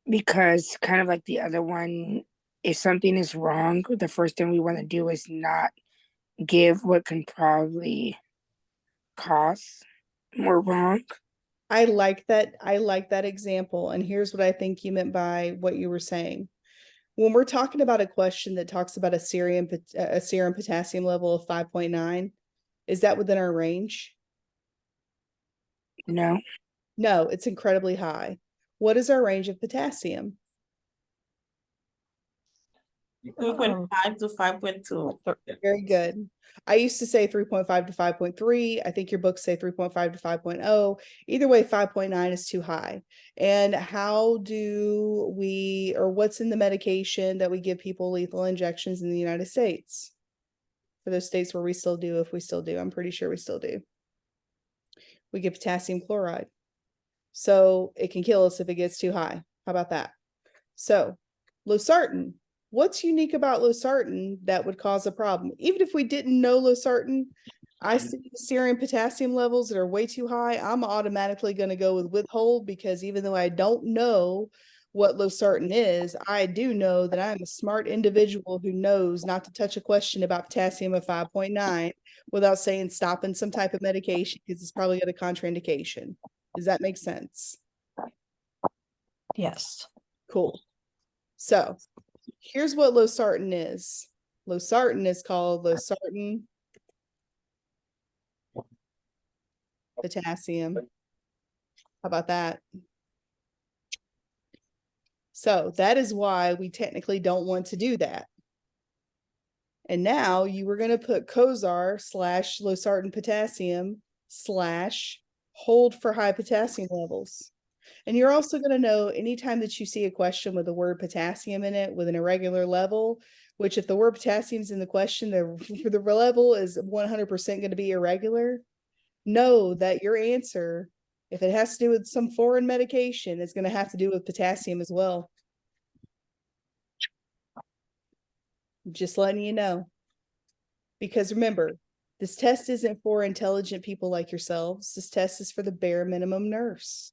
Because kind of like the other one, if something is wrong, the first thing we want to do is not give what can probably cause more wrong. I like that. I like that example. And here's what I think you meant by what you were saying. When we're talking about a question that talks about a serum potassium level of 5.9, is that within our range? No, No, it's incredibly high. What is our range of potassium? 3.5 to 5.2. Very good. I used to say 3.5 to 5.3. I think your books say 3.5 to 5.0. Either way, 5.9 is too high. And how do we, or what's in the medication that we give people lethal injections in the United States? For those states where we still do, if we still do, I'm pretty sure we still do. We give potassium chloride. So it can kill us if it gets too high. How about that? So losartan, what's unique about losartan that would cause a problem? Even if we didn't know losartan, I see serum potassium levels that are way too high. I'm automatically going to go with withhold because even though I don't know what losartan is, I do know that I'm a smart individual who knows not to touch a question about potassium of 5.9 without saying stopping some type of medication because it's probably got a contraindication. Does that make sense? Yes. Cool. So here's what losartan is. Losartan is called losartan potassium. How about that? So that is why we technically don't want to do that. And now you were going to put Cozar / losartan potassium / hold for high potassium levels. And you're also going to know anytime that you see a question with the word potassium in it with an irregular level, which if the word potassium is in the question, the level is 100% going to be irregular. Know that your answer, if it has to do with some foreign medication, is going to have to do with potassium as well. Just letting you know. Because remember, this test isn't for intelligent people like yourselves. This test is for the bare minimum nurse.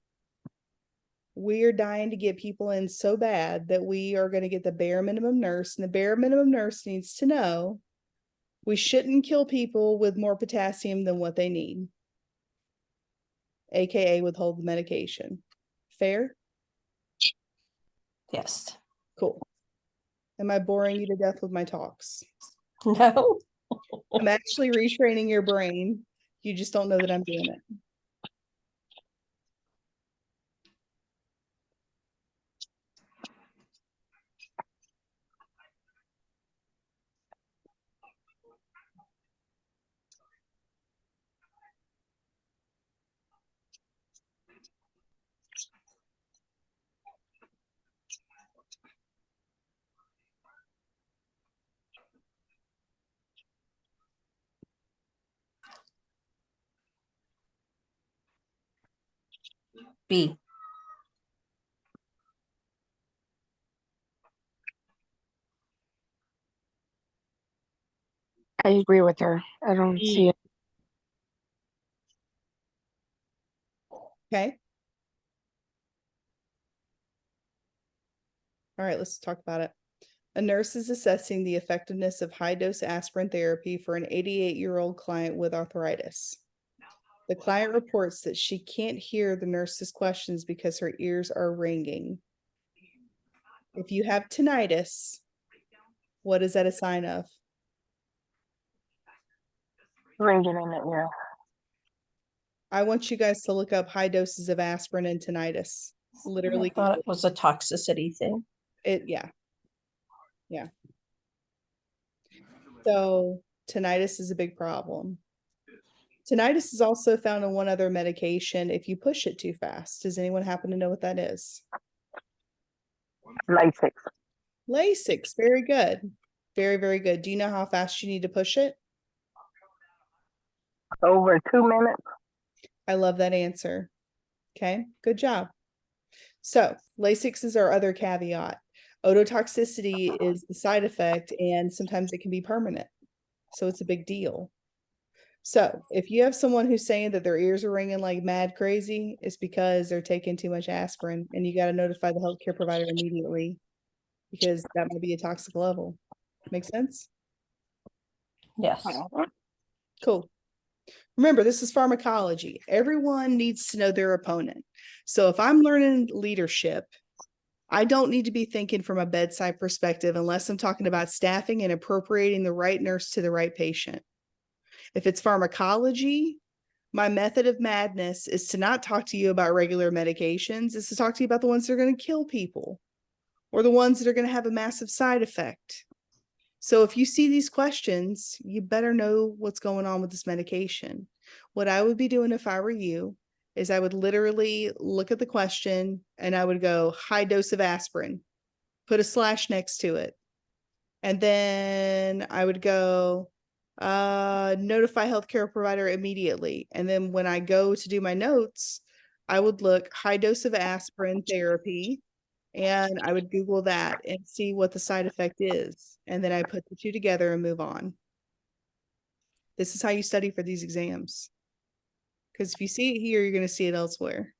We're dying to get people in so bad that we are going to get the bare minimum nurse, and the bare minimum nurse needs to know we shouldn't kill people with more potassium than what they need, aka withhold the medication. Fair? Yes. Cool. Am I boring you to death with my talks? No. I'm actually retraining your brain. You just don't know that I'm doing it. B. I agree with her. I don't see it. Okay. All right, let's talk about it. A nurse is assessing the effectiveness of high-dose aspirin therapy for an 88-year-old client with arthritis. The client reports that she can't hear the nurse's questions because her ears are ringing. If you have tinnitus, what is that a sign of? Ringing in the ear. I want you guys to look up high doses of aspirin and tinnitus. Literally, I thought it was a toxicity thing. yeah. So tinnitus is a big problem. Tinnitus is also found in one other medication if you push it too fast. Does anyone happen to know what that is? Lasix. Lasix. Very good. Very, very good. Do you know how fast you need to push it? Over 2 minutes. I love that answer. Okay, good job. So Lasix is our other caveat. Ototoxicity is the side effect, and sometimes it can be permanent. So it's a big deal. So if you have someone who's saying that their ears are ringing like mad crazy, it's because they're taking too much aspirin, and you got to notify the healthcare provider immediately because that might be a toxic level. Make sense? Yes. Cool. Remember, this is pharmacology. Everyone needs to know their opponent. So if I'm learning leadership, I don't need to be thinking from a bedside perspective unless I'm talking about staffing and appropriating the right nurse to the right patient. If it's pharmacology, my method of madness is to not talk to you about regular medications, is to talk to you about the ones that are going to kill people or the ones that are going to have a massive side effect. So if you see these questions, you better know what's going on with this medication. What I would be doing if I were you is I would literally look at the question and I would go high dose of aspirin, put a slash next to it. And then I would go notify healthcare provider immediately. And then when I go to do my notes, I would look high dose of aspirin therapy, and I would Google that and see what the side effect is. And then I put the two together and move on. This is how you study for these exams. Because if you see it here, you're going to see it elsewhere.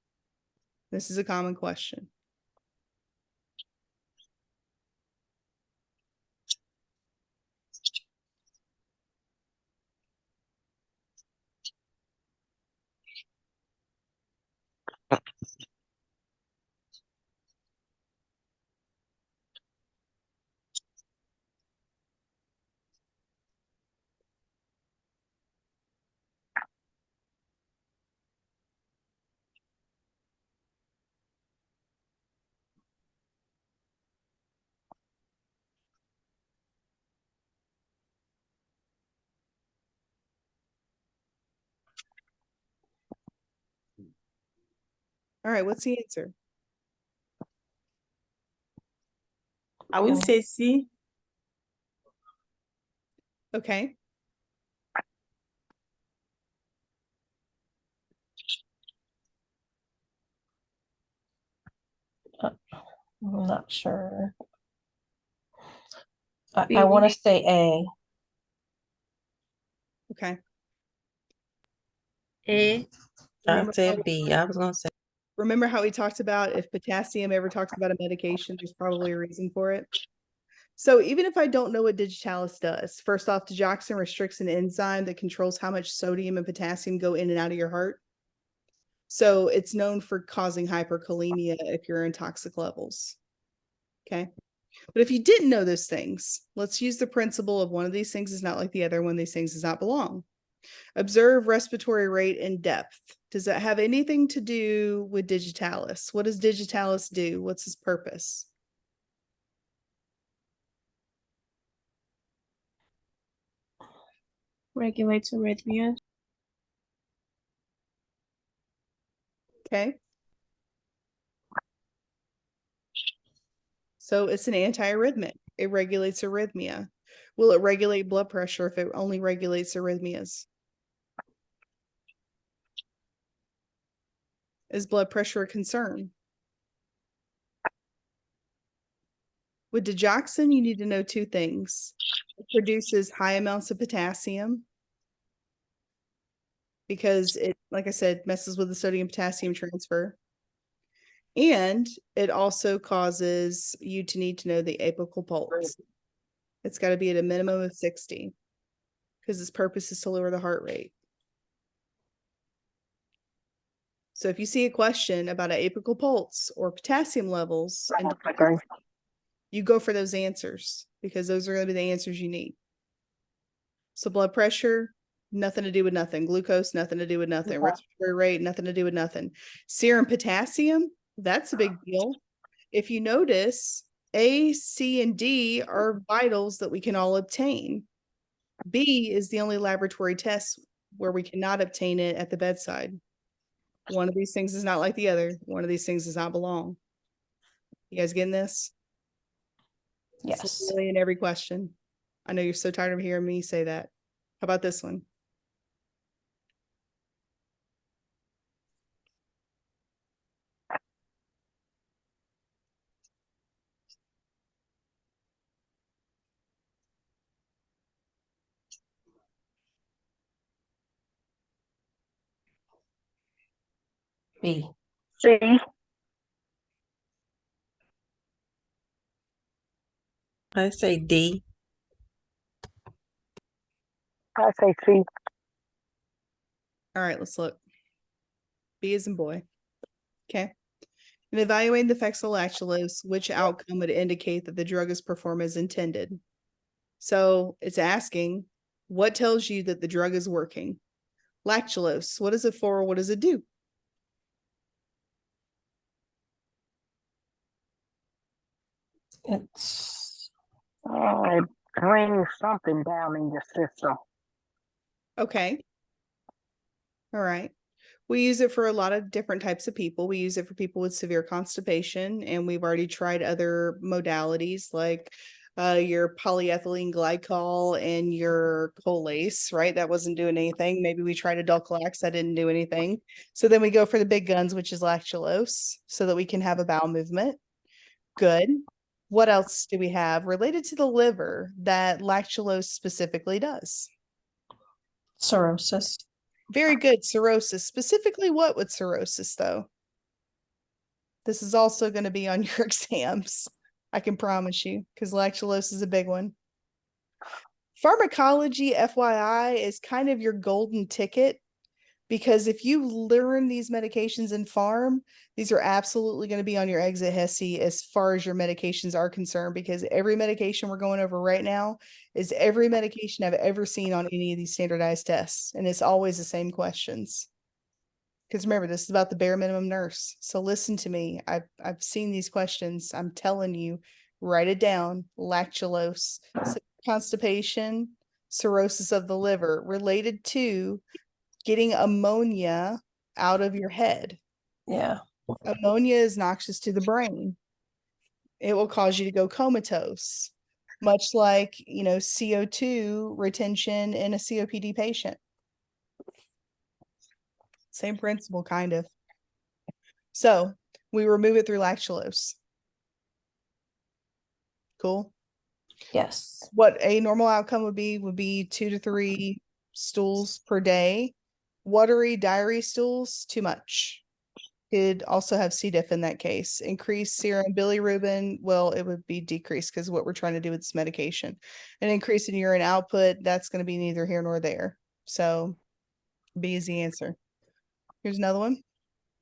This is a common question. All right, what's the answer? I would say C. Okay. I'm not sure. I B. want to say A. Okay. A. I Remember how, said B. I was gonna say remember how we talked about if potassium ever talks about a medication, there's probably a reason for it. So even if I don't know what digitalis does, first off, digoxin restricts an enzyme that controls how much sodium and potassium go in and out of your heart. So it's known for causing hyperkalemia if you're in toxic levels. Okay. But if you didn't know those things, let's use the principle of one of these things is not like the other, one of these things does not belong. Observe respiratory rate and depth. Does that have anything to do with digitalis? What does digitalis do? What's its purpose? Regulates arrhythmias. Okay. So it's an antiarrhythmic. It regulates arrhythmia. Will it regulate blood pressure if it only regulates arrhythmias? Is blood pressure a concern? With digoxin, you need to know two things. It produces high amounts of potassium because it, like I said, messes with the sodium potassium transfer. And it also causes you to need to know the apical pulse. It's got to be at a minimum of 60 because its purpose is to lower the heart rate. So if you see a question about an apical pulse or potassium levels, and you go for those answers because those are going to be the answers you need. So blood pressure, nothing to do with nothing. Glucose, nothing to do with nothing. Respiratory rate, nothing to do with nothing. Serum potassium, that's a big deal. If you notice, A, C, and D are vitals that we can all obtain. B is the only laboratory test where we cannot obtain it at the bedside. One of these things is not like the other. One of these things does not belong. You guys getting this? It's Yes. literally in every question. I know you're so tired of hearing me say that. How about this one? B. C. I say D. I say C. All right, let's look. B is in boy. Okay. In evaluating the effects of lactulose, which outcome would indicate that the drug is performed as intended? So it's asking, what tells you that the drug is working? Lactulose, what is it for? What does it do? It's It brings something down in your system. Okay. All right. We use it for a lot of different types of people. We use it for people with severe constipation, and we've already tried other modalities like your polyethylene glycol and your colase, right? That wasn't doing anything. Maybe we tried Adulcolax, that didn't do anything. So then we go for the big guns, which is lactulose, so that we can have a bowel movement. Good. What else do we have related to the liver that lactulose specifically does? cirrhosis. Very good. Cirrhosis. Specifically, what with cirrhosis, though? This is also going to be on your exams. I can promise you, because lactulose is a big one. Pharmacology, FYI, is kind of your golden ticket, because if you learn these medications in pharm, these are absolutely going to be on your exit HESI as far as your medications are concerned, because every medication we're going over right now is every medication I've ever seen on any of these standardized tests. And it's always the same questions. Because remember, this is about the bare minimum nurse. So listen to me. I've seen these questions. I'm telling you, write it down. Lactulose, constipation, cirrhosis of the liver, related to getting ammonia out of your head. Yeah. Ammonia is noxious to the brain. It will cause you to go comatose, much like, CO2 retention in a COPD patient. Same principle, kind of. So we remove it through lactulose. Cool. Yes. What a normal outcome would be 2 to 3 stools per day. Watery diary stools, too much. Could also have C. diff in that case. Increased serum bilirubin, well, it would be decreased because what we're trying to do with this medication. An increase in urine output, that's going to be neither here nor there. So B is the answer. Here's another one.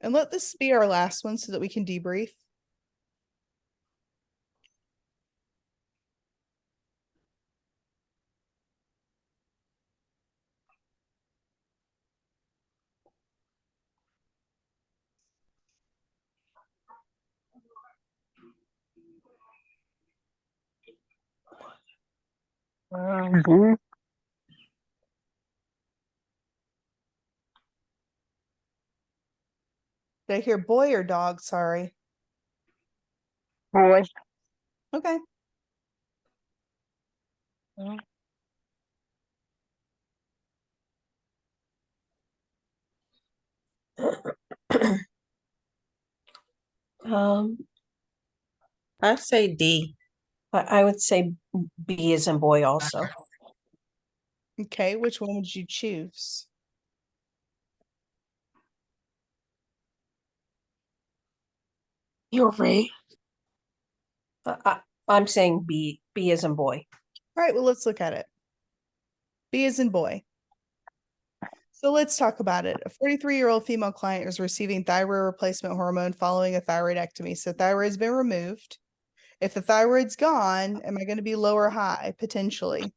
And let this be our last one so that we can debrief. D. Did I hear boy or dog? Sorry. Boy. Okay. I say D. I would say B as in boy also. Okay, which one would you choose? You're right. I'm saying B as in boy. All right, well, let's look at it. B as in boy. So let's talk about it. A 43-year-old female client is receiving thyroid replacement hormone following a thyroidectomy. So thyroid's been removed. If the thyroid's gone, am I going to be low or high? Potentially.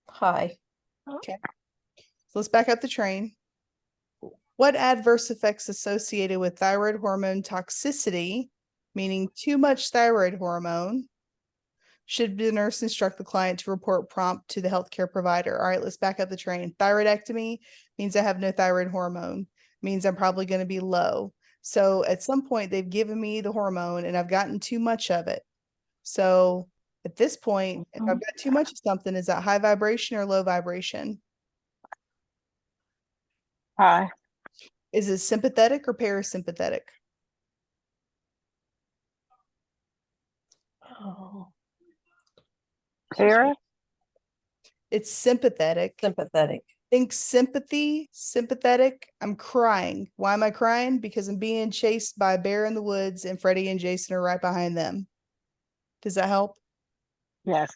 High. Okay. So let's back up the train. What adverse effects associated with thyroid hormone toxicity, meaning too much thyroid hormone, should the nurse instruct the client to report prompt to the healthcare provider? All right, let's back up the train. Thyroidectomy means I have no thyroid hormone, means I'm probably going to be low. So at some point, they've given me the hormone and I've gotten too much of it. So at this point, if I've got too much of something, is that high vibration or low vibration? High. Is it sympathetic or parasympathetic? Oh, Para? It's sympathetic. sympathetic. Think sympathy, sympathetic. I'm crying. Why am I crying? Because I'm being chased by a bear in the woods and Freddie and Jason are right behind them. Does that help? Yes.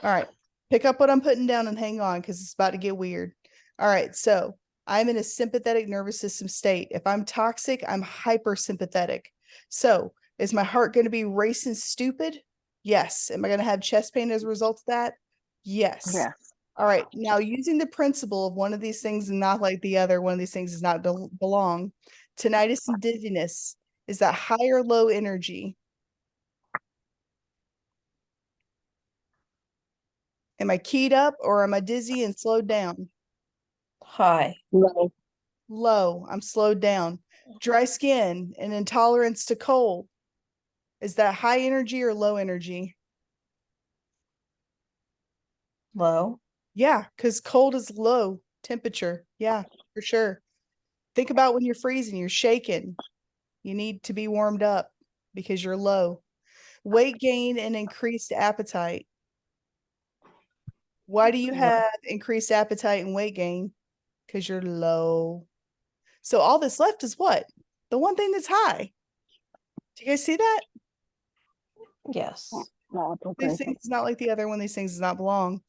All right. Pick up what I'm putting down and hang on because it's about to get weird. All right. So I'm in a sympathetic nervous system state. If I'm toxic, I'm hypersympathetic. So is my heart going to be racing stupid? Yes. Am I going to have chest pain as a result of that? Yes. Yes. All right. Now, using the principle of one of these things and not like the other, one of these things does not belong. Tinnitus and dizziness, is that high or low energy? Am I keyed up or am I dizzy and slowed down? High. Low. Low. I'm slowed down. Dry skin and intolerance to cold, is that high energy or low energy? Low. Yeah, because cold is low temperature. Yeah, for sure. Think about when you're freezing, you're shaking. You need to be warmed up because you're low. Weight gain and increased appetite. Why do you have increased appetite and weight gain? Because you're low. So all that's left is what? The one thing that's high. Do you guys see that? Yes. No, These things is not like the other one. These things does not belong.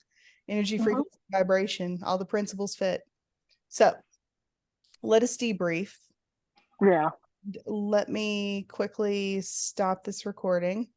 Energy, frequency, vibration, all the principles fit. So let us debrief. Yeah. Let me quickly stop this recording.